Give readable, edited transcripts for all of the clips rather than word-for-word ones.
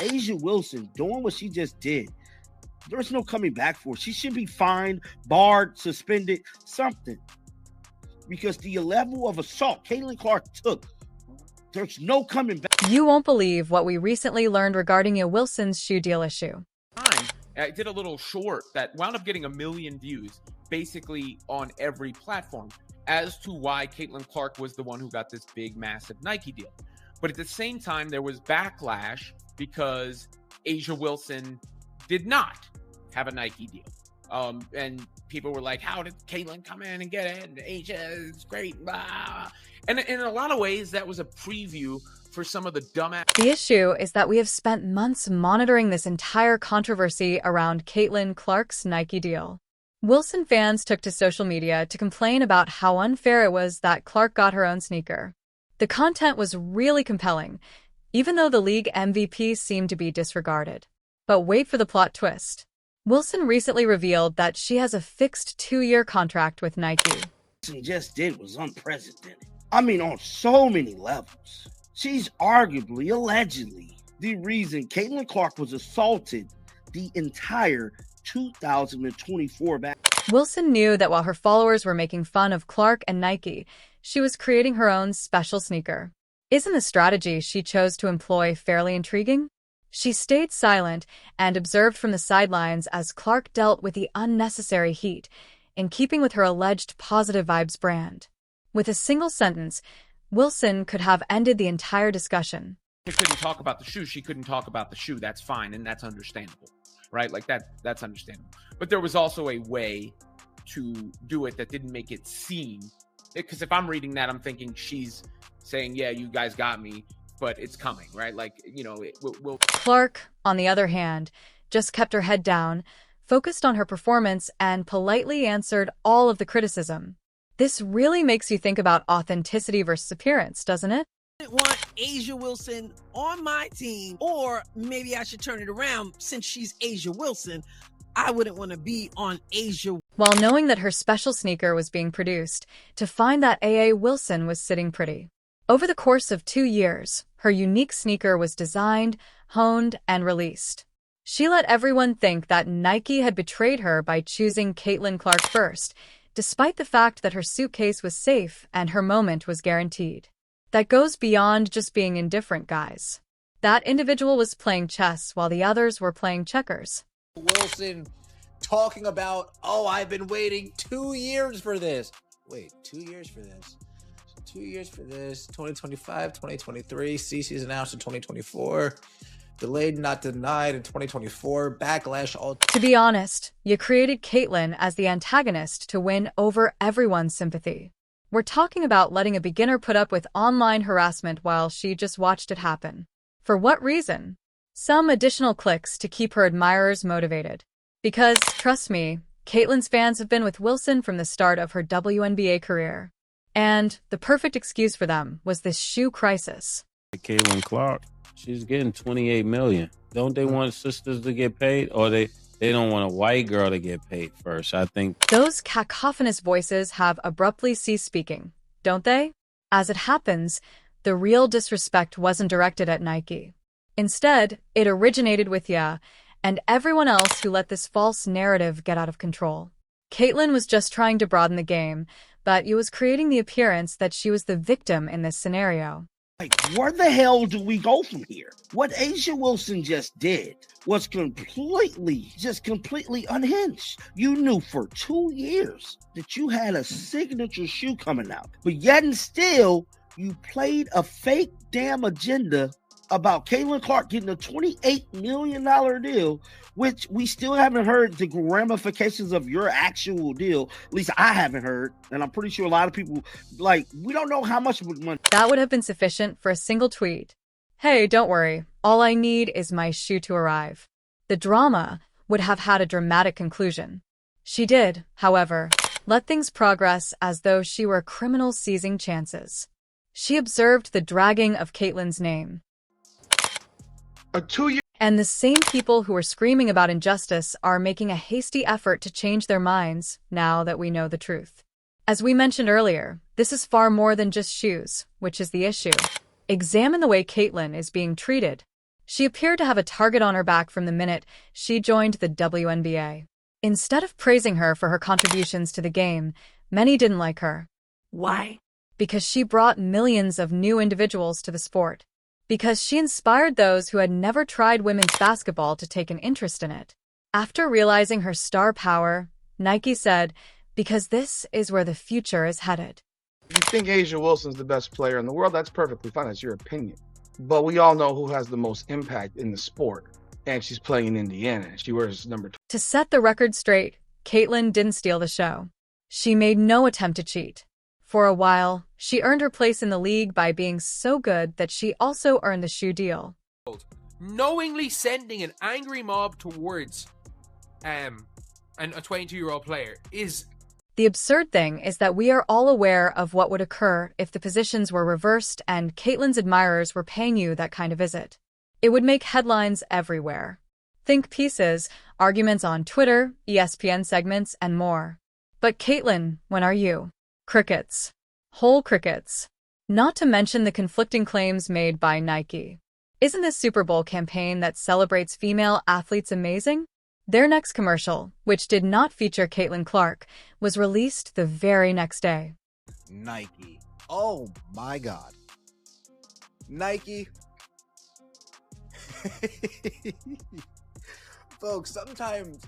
Asia Wilson doing what she just did, there's no coming back for. She should be fined, barred, suspended, something. Because the level of assault Caitlin Clark took, there's no coming back. You won't believe what we recently learned regarding a Wilson's shoe deal issue. I did a little short that wound up getting 1 million views, basically on every platform, as to why Caitlin Clark was the one who got this big, massive Nike deal. But at the same time, there was backlash because Asia Wilson did not have a Nike deal. And people were like, how did Caitlin come in and get it? And Asia is great. Blah. And in a lot of ways, that was a preview for some of the dumbass. The issue is that we have spent months monitoring this entire controversy around Caitlin Clark's Nike deal. Wilson fans took to social media to complain about how unfair it was that Clark got her own sneaker. The content was really compelling, even though the league MVP seemed to be disregarded. But wait for the plot twist. Wilson recently revealed that she has a fixed 2-year contract with Nike. What she just did was unprecedented. I mean, on so many levels. She's arguably, allegedly, the reason Caitlin Clark was assaulted the entire 2024 back. Wilson knew that while her followers were making fun of Clark and Nike, she was creating her own special sneaker. Isn't the strategy she chose to employ fairly intriguing? She stayed silent and observed from the sidelines as Clark dealt with the unnecessary heat, in keeping with her alleged positive vibes brand. With a single sentence, Wilson could have ended the entire discussion. She couldn't talk about the shoe. She couldn't talk about the shoe. That's fine, and that's understandable, right? Like that's understandable. But there was also a way to do it that didn't make it seem. Because if I'm reading that, I'm thinking she's saying, yeah, you guys got me, but it's coming, right? Like, you know, we'll... Clark, on the other hand, just kept her head down, focused on her performance, and politely answered all of the criticism. This really makes you think about authenticity versus appearance, doesn't it? I want Asia Wilson on my team, or maybe I should turn it around. Since she's Asia Wilson, I wouldn't want to be on Asia. While knowing that her special sneaker was being produced, to find that AA Wilson was sitting pretty. Over the course of 2 years, her unique sneaker was designed, honed, and released. She let everyone think that Nike had betrayed her by choosing Caitlin Clark first, despite the fact that her suitcase was safe and her moment was guaranteed. That goes beyond just being indifferent, guys. That individual was playing chess while the others were playing checkers. Wilson talking about, oh, I've been waiting 2 years for this. Wait, 2 years for this? 2 years for this, 2025, 2023, CC's announced in 2024. Delayed, not denied in 2024. Backlash all. To be honest, you created Caitlin as the antagonist to win over everyone's sympathy. We're talking about letting a beginner put up with online harassment while she just watched it happen. For what reason? Some additional clicks to keep her admirers motivated. Because, trust me, Caitlin's fans have been with Wilson from the start of her WNBA career. And the perfect excuse for them was this shoe crisis. Caitlin Clark, she's getting $28 million. Don't they want sisters to get paid? Or they don't want a white girl to get paid first? I think those cacophonous voices have abruptly ceased speaking, don't they? As it happens, the real disrespect wasn't directed at Nike. Instead, it originated with Ya and everyone else who let this false narrative get out of control. Caitlin was just trying to broaden the game, but it was creating the appearance that she was the victim in this scenario. Like, where the hell do we go from here? What Asia Wilson just did was completely unhinged. You knew for 2 years that you had a signature shoe coming out, but yet and still, you played a fake damn agenda about Caitlin Clark getting a $28 million deal, which we still haven't heard the ramifications of your actual deal. At least I haven't heard, and I'm pretty sure a lot of people, we don't know how much money. That would have been sufficient for a single tweet. Hey, don't worry. All I need is my shoe to arrive. The drama would have had a dramatic conclusion. She did, however, let things progress as though she were a criminal seizing chances. She observed the dragging of Caitlin's name. And the same people who were screaming about injustice are making a hasty effort to change their minds now that we know the truth. As we mentioned earlier, this is far more than just shoes, which is the issue. Examine the way Caitlin is being treated. She appeared to have a target on her back from the minute she joined the WNBA. Instead of praising her for her contributions to the game, many didn't like her. Why? Because she brought millions of new individuals to the sport. Because she inspired those who had never tried women's basketball to take an interest in it. After realizing her star power, Nike said, "Because this is where the future is headed." If you think Asia Wilson's the best player in the world, that's perfectly fine. That's your opinion. But we all know who has the most impact in the sport. And she's playing in Indiana. She wears number 2. To set the record straight, Caitlin didn't steal the show. She made no attempt to cheat. For a while, she earned her place in the league by being so good that she also earned the shoe deal. Knowingly sending an angry mob towards a 22-year-old player is... The absurd thing is that we are all aware of what would occur if the positions were reversed and Caitlin's admirers were paying you that kind of visit. It would make headlines everywhere. Think pieces, arguments on Twitter, ESPN segments, and more. But Caitlin, when are you? Crickets. Whole crickets. Not to mention the conflicting claims made by Nike. Isn't this Super Bowl campaign that celebrates female athletes amazing? Their next commercial, which did not feature Caitlin Clark, was released the very next day. Nike. Oh my God. Nike. Folks, sometimes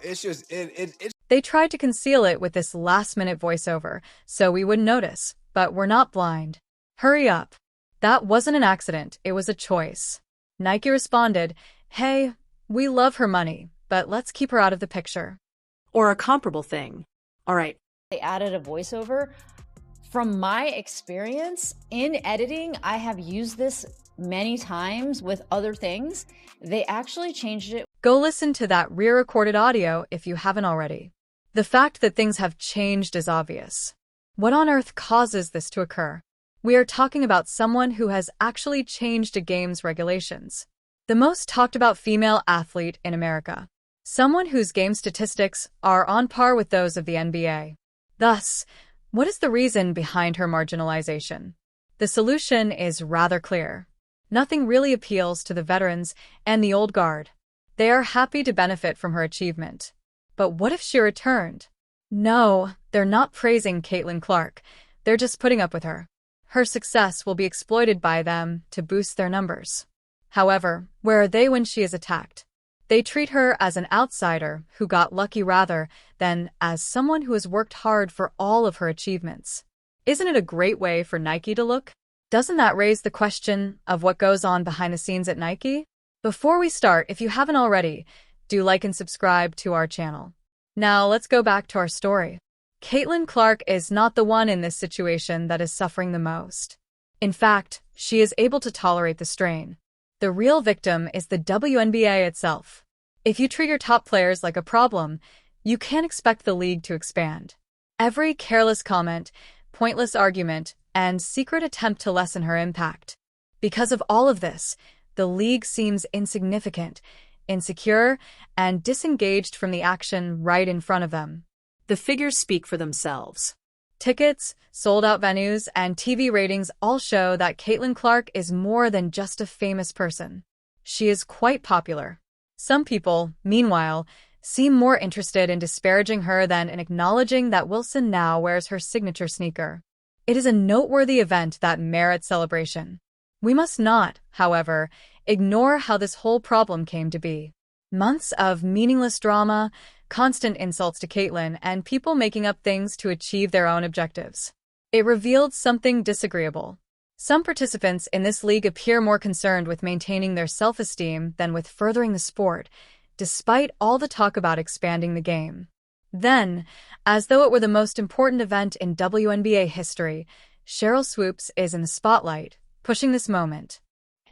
it's just it's They tried to conceal it with this last-minute voiceover, so we wouldn't notice, but we're not blind. Hurry up. That wasn't an accident, it was a choice. Nike responded, "Hey, we love her money, but let's keep her out of the picture." Or a comparable thing. All right. They added a voiceover. From my experience in editing, I have used this many times with other things. They actually changed it. Go listen to that re-recorded audio if you haven't already. The fact that things have changed is obvious. What on earth causes this to occur? We are talking about someone who has actually changed a game's regulations. The most talked about female athlete in America. Someone whose game statistics are on par with those of the NBA. Thus, what is the reason behind her marginalization? The solution is rather clear. Nothing really appeals to the veterans and the old guard. They are happy to benefit from her achievement. But what if she returned? No, they're not praising Caitlin Clark. They're just putting up with her. Her success will be exploited by them to boost their numbers. However, where are they when she is attacked? They treat her as an outsider who got lucky rather than as someone who has worked hard for all of her achievements. Isn't it a great way for Nike to look? Doesn't that raise the question of what goes on behind the scenes at Nike? Before we start, if you haven't already, do like and subscribe to our channel. Now let's go back to our story. Caitlin Clark is not the one in this situation that is suffering the most. In fact, she is able to tolerate the strain. The real victim is the WNBA itself. If you treat your top players like a problem, you can't expect the league to expand. Every careless comment, pointless argument, and secret attempt to lessen her impact. Because of all of this, the league seems insignificant, insecure, and disengaged from the action right in front of them. The figures speak for themselves. Tickets, sold-out venues, and TV ratings all show that Caitlin Clark is more than just a famous person. She is quite popular. Some people, meanwhile, seem more interested in disparaging her than in acknowledging that Wilson now wears her signature sneaker. It is a noteworthy event that merits celebration. We must not, however, ignore how this whole problem came to be. Months of meaningless drama, constant insults to Caitlin, and people making up things to achieve their own objectives. It revealed something disagreeable. Some participants in this league appear more concerned with maintaining their self-esteem than with furthering the sport, despite all the talk about expanding the game. Then, as though it were the most important event in WNBA history, Sheryl Swoopes is in the spotlight, pushing this moment.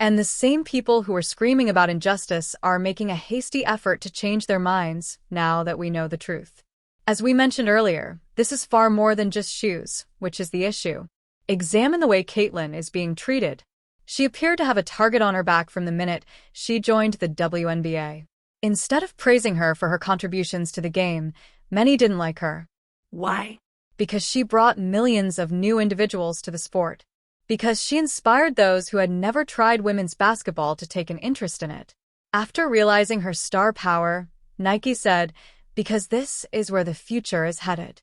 And the same people who are screaming about injustice are making a hasty effort to change their minds now that we know the truth. As we mentioned earlier, this is far more than just shoes, which is the issue. Examine the way Caitlin is being treated. She appeared to have a target on her back from the minute she joined the WNBA. Instead of praising her for her contributions to the game, many didn't like her. Why? Because she brought millions of new individuals to the sport. Because she inspired those who had never tried women's basketball to take an interest in it. After realizing her star power, Nike said, "Because this is where the future is headed."